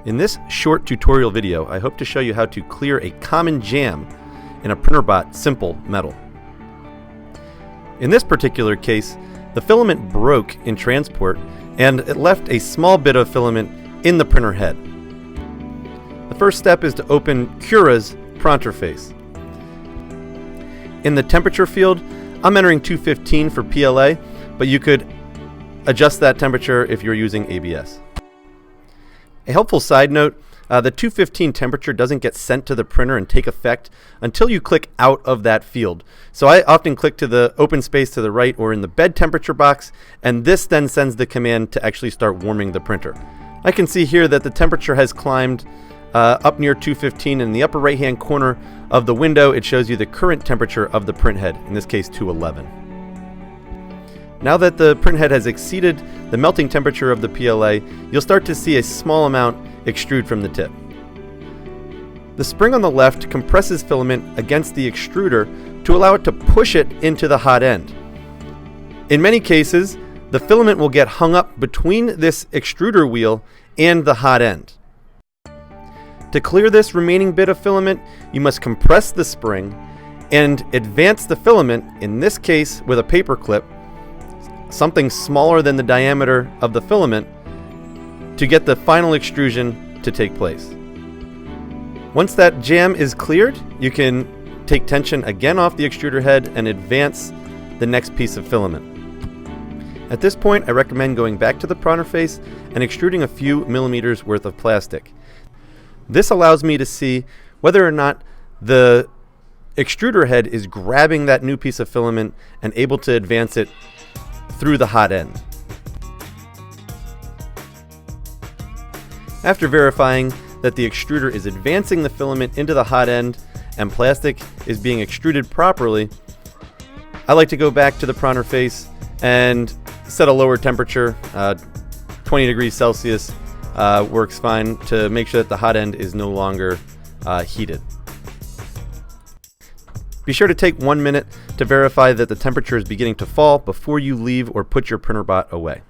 In this short tutorial video, I hope to show you how to clear a common jam in a Printrbot simple metal. In this particular case, the filament broke in transport and it left a small bit of filament in the printer head. The first step is to open Cura's printerface. In the temperature field, I'm entering 215 for PLA, but you could adjust that temperature if you're using ABS. A helpful side note, the 215 temperature doesn't get sent to the printer and take effect until you click out of that field. So I often click to the open space to the right or in the bed temperature box, and this then sends the command to actually start warming the printer. I can see here that the temperature has climbed up near 215. In the upper right hand corner of the window, it shows you the current temperature of the print head, in this case 211. Now that the print head has exceeded the melting temperature of the PLA, you'll start to see a small amount extrude from the tip. The spring on the left compresses filament against the extruder to allow it to push it into the hot end. In many cases, the filament will get hung up between this extruder wheel and the hot end. To clear this remaining bit of filament, you must compress the spring and advance the filament, in this case with a paper clip, something smaller than the diameter of the filament, to get the final extrusion to take place. Once that jam is cleared, you can take tension again off the extruder head and advance the next piece of filament. At this point, I recommend going back to the printer face and extruding a few millimeters worth of plastic. This allows me to see whether or not the extruder head is grabbing that new piece of filament and able to advance it through the hot end. After verifying that the extruder is advancing the filament into the hot end and plastic is being extruded properly, I like to go back to the printer face and set a lower temperature. 20 degrees Celsius works fine to make sure that the hot end is no longer heated. Be sure to take 1 minute to verify that the temperature is beginning to fall before you leave or put your Printrbot away.